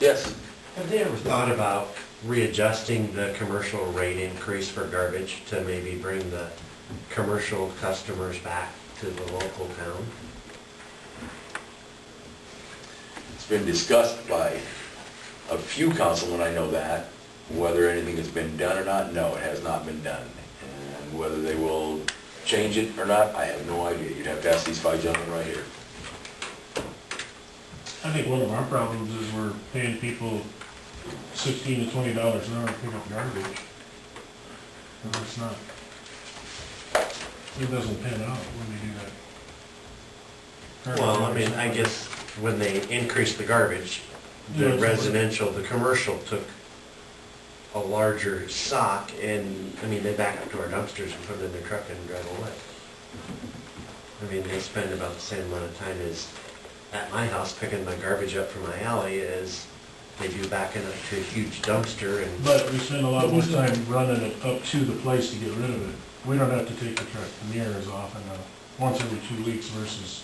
Yes. Have they ever thought about readjusting the commercial rate increase for garbage to maybe bring the commercial customers back to the local town? It's been discussed by a few councilmen, I know that. Whether anything has been done or not, no, it has not been done. And whether they will change it or not, I have no idea. You'd have to ask these five gentlemen right here. I think one of our problems is we're paying people $16 to $20 an hour to pick up garbage. And it's not, it doesn't pan out when they do that. Well, I mean, I guess when they increased the garbage, the residential, the commercial took a larger sock and, I mean, they back up to our dumpsters and put it in their truck and drive away. I mean, they spend about the same amount of time as at my house picking my garbage up from my alley as they do backing up to a huge dumpster and... But we spend a lot more time running it up to the place to get rid of it. We don't have to take the truck near as often, once every 2 weeks versus,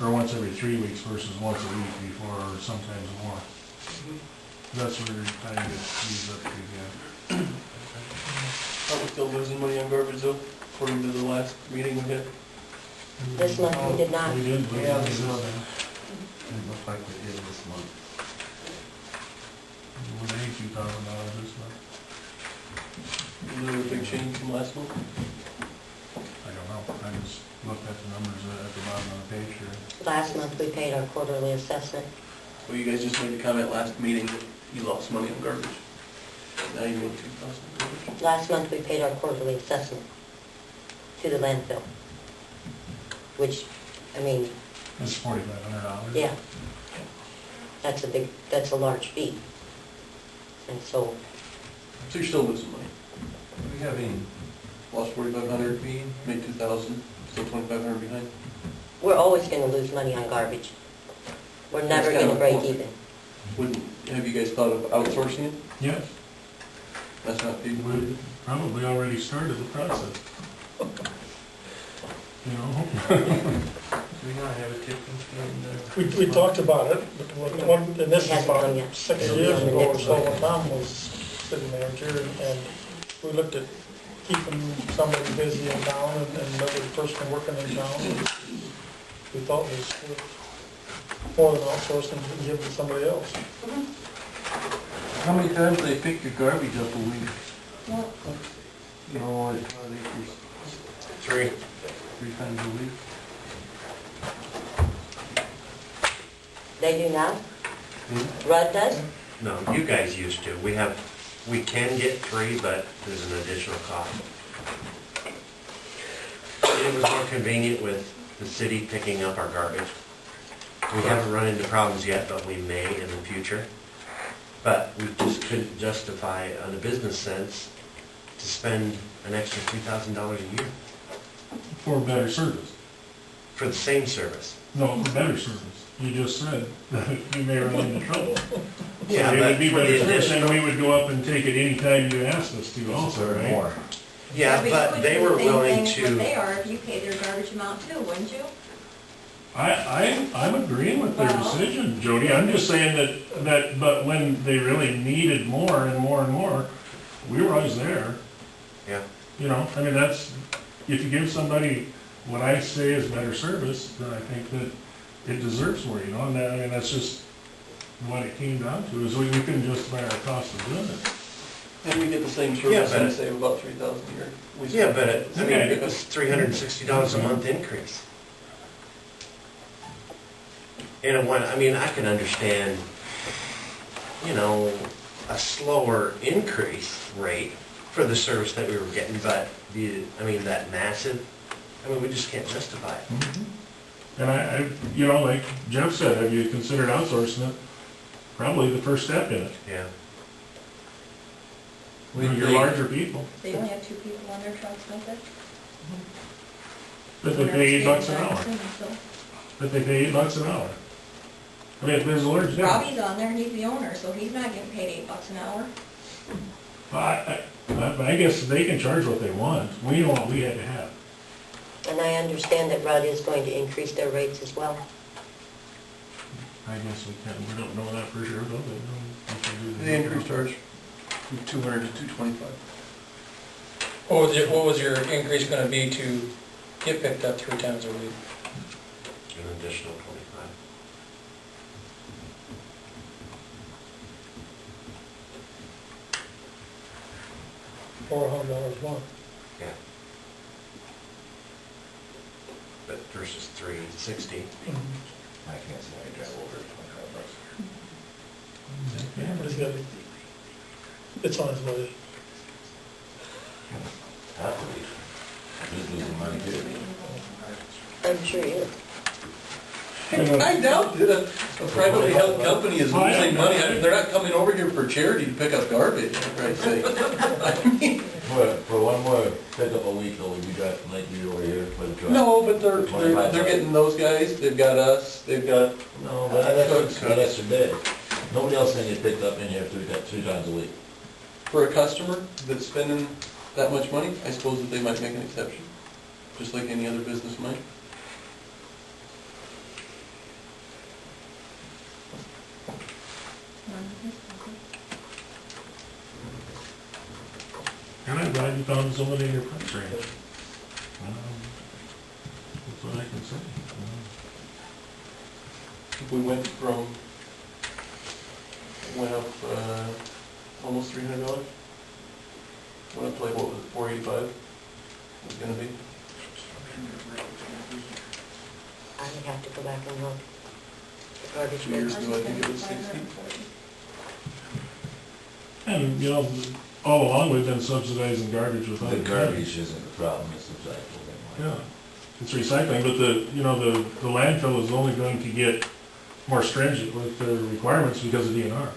or once every 3 weeks versus once a week before, or sometimes more. That's where your time gets used up pretty good. Are we still losing money on garbage though, according to the last meeting we had? This month we did not. We did, but Yeah, we this did. month. It looks like we did this month. We're paying $2,000 this month. Is there a big change from last month? I don't know. I just looked at the numbers at the bottom of the page here. Last month we paid our quarterly assessment. Well, you guys just made a comment last meeting that you lost money on garbage. Now you want 2,000 garbage. Last month we paid our quarterly assessment to the landfill. Which, I mean, It's $4,500. yeah, that's a large fee. And so, So you're still losing money. We have any... Lost 4,500 fee, made 2,000, still 2,500 behind. we're always gonna lose money on garbage. We're never That's gonna kind of break a even. Have you guys thought of outsourcing it? Yes, That's not feasible. we probably already started the process. You know? Do we not have a tipping fee in there? We talked about it, but one, and this is Hasn't come about yet. 6 It'll be years on the ago or next so, one. when Tom was city manager, and we looked at keeping somebody busy in town and another person working in town. We thought it was more than outsourcing and give it to somebody else. How many times do they pick your garbage up a week? Well, You know, like 12 acres, 3. 3 times a week? they do now? Rudd does? No, you guys used to. We can get 3, but there's an additional cost. It was more convenient with the city picking up our garbage. We haven't run into problems yet, but we may in the future. But we just couldn't justify, on a business sense, to spend an extra $2,000 a year For better service. for the same service. No, for better service. You just said that you may run into trouble. Yeah, So it but would be for the better service, additional- and we would go up and take it anytime you asked us to also, right? Yeah, but they were willing What they to, are, if you pay their garbage amount too, wouldn't you? I'm agreeing with their Well- decision, Jody. I'm just saying that, but when they really needed more and more and more, we were always there. yeah. You know, I mean, that's, if you give somebody what I say is better service, then I think that it deserves more, you know, and that, I mean, that's just what it came down to, is we couldn't justify our cost of doing it. And we get the same Yeah, service but- and save about 3,000 a year. We Yeah, spend- but it was $360 a month increase. And I mean, I can understand, you know, a slower increase rate for the service that we were getting, but that massive, we just can't justify it. And I, you know, like Jeff said, have you considered outsourcing it? Probably the first step in it. Yeah. You're larger people, They only have 2 people on their trucks, don't they? but they pay $8 an hour. But they pay $8 an hour. I mean, there's a large difference. Robbie's on there and he's the owner, so he's not getting paid $8 an hour. I guess they can charge what they want. We know what we had to have. And I understand that Rudd is going to increase their rates as well. I guess we don't know that for sure, though, but we can do The increase charge from 200 to 225. What was your increase gonna be to get picked up 3 times a week? An additional 25. $400 more. Yeah. But versus 360. I can't say I drive over 25 bucks. Yeah, but it's on his way. Have to be. He's losing money too. I'm sure you. I doubt that a privately held company is losing money. I mean, they're not coming over here for charity to pick up garbage, for Christ's sake. I mean, For one more pickup a week, though, we'd be driving like you over here for the truck. no, but they're getting those guys, they've got us, they've got, No, but that's a day. Nobody else can get picked up in here 3 times a week. for a customer that's spending that much money, I suppose that they might make an exception, just like any other business might. And I'm glad you found somebody in your price range. That's what I can say. We went up, almost $300. Went up to like, what was it, 485? Was gonna be. I would have to go back and look. The garbage 2 years bins. ago, I think it was 60. And, you know, all along, we've been subsidizing garbage with The other garbage isn't the problem, it's the recycling. Yeah, it's recycling, but the landfill is only going to get more stringent with their requirements because of DNR.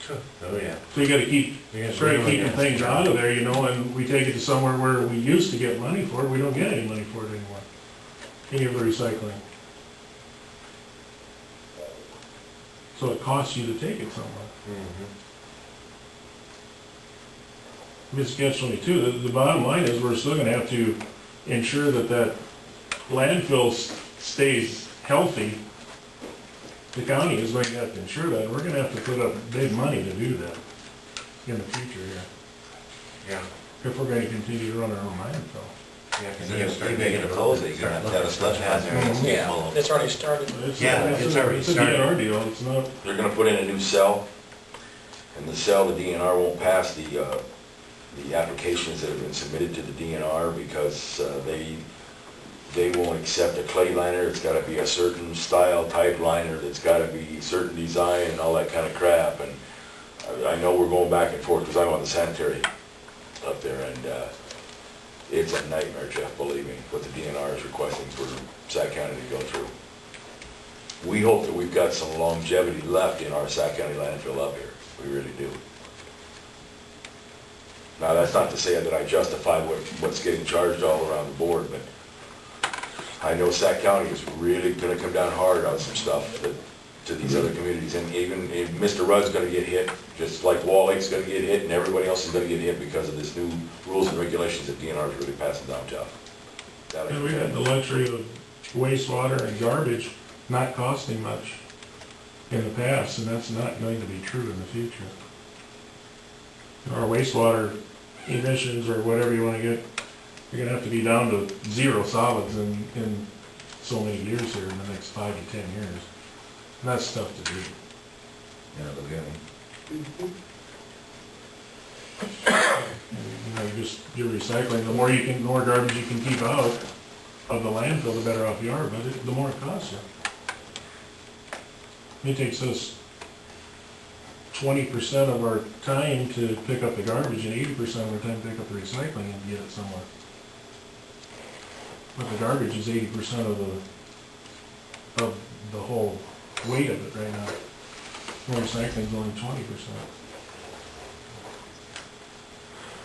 Oh, yeah. So you gotta keep, try to keep things out of there, you know, and we take it to somewhere where we used to get money for it, we don't get any money for it anymore. Any of the recycling. So it costs you to take it somewhere. It's catch-22. The bottom line is we're still gonna have to ensure that landfill stays healthy. The county is going to have to ensure that, and we're gonna have to put up big money to do that in the future here, Yeah. if we're gonna continue to run our own landfill. Yeah, 'cause And you then gotta if start you're making a close, you're gonna have to have a special hazard. Yeah, it's already started. It's already a started. DNR deal, it's not, They're gonna put in a new cell, and the cell, the DNR won't pass the applications that have been submitted to the DNR because they won't accept a clay liner. It's gotta be a certain style type liner, that's gotta be certain design and all that kind of crap. And I know we're going back and forth because I'm on the sanitary up there, and it's a nightmare, Jeff, believe me, what the DNR is requesting for Sac County to go through. We hope that we've got some longevity left in our Sac County landfill up here. We really do. Now, that's not to say that I justify what's getting charged all around the board, but I know Sac County is really gonna come down hard on some stuff to these other communities. And even if Mr. Rudd's gonna get hit, just like Wall Lake's gonna get hit, and everybody else is gonna get hit because of this new rules and regulations that DNR is really passing down tough. That I and we can had the luxury of wastewater and garbage not costing much in the past, and that's not going to be true in the future. Our wastewater emissions, or whatever you wanna get, you're gonna have to be down to 0 solids in so many years here, in the next 5 to 10 years. And that's tough to do. You know, the You know, you're recycling, the more garbage you can keep out of the landfill, the better off you are, but the more it costs you. It takes us 20% of our time to pick up the garbage and 80% of our time to pick up the recycling and get it somewhere. But the garbage is 80% of the whole weight of it right now. The recycling's only 20%.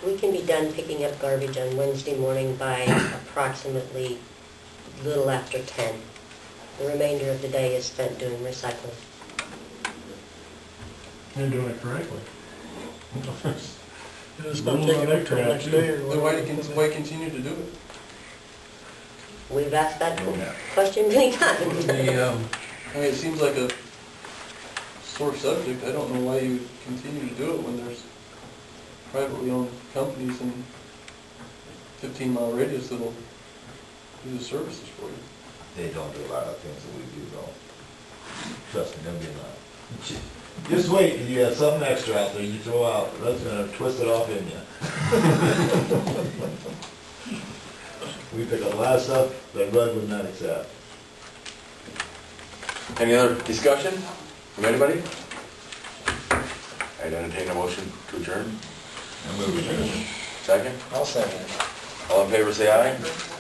We can be done picking up garbage on Wednesday morning by approximately little after 10. The remainder of the day is spent doing recycling. And doing it correctly. Just not taking it till the next day or Then whatever. why continue to do it? We've asked that question many times. I mean, it seems like a sore subject. I don't know why you would continue to do it when there's privately owned companies in 15-mile radius that'll do the services for you. They don't do a lot of things that we do, though. Trust me, them be not. Just wait till you have something extra out there you throw out, that's gonna twist it off in you. We pick up a lot of stuff that Rudd would not accept. Any other discussion from anybody? I'd entertain a motion to adjourn. And we'll return. Second? I'll second. All in favor, say aye.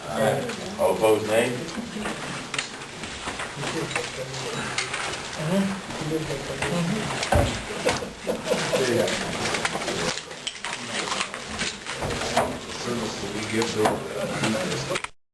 Aye. All opposed, nay. Service that we give to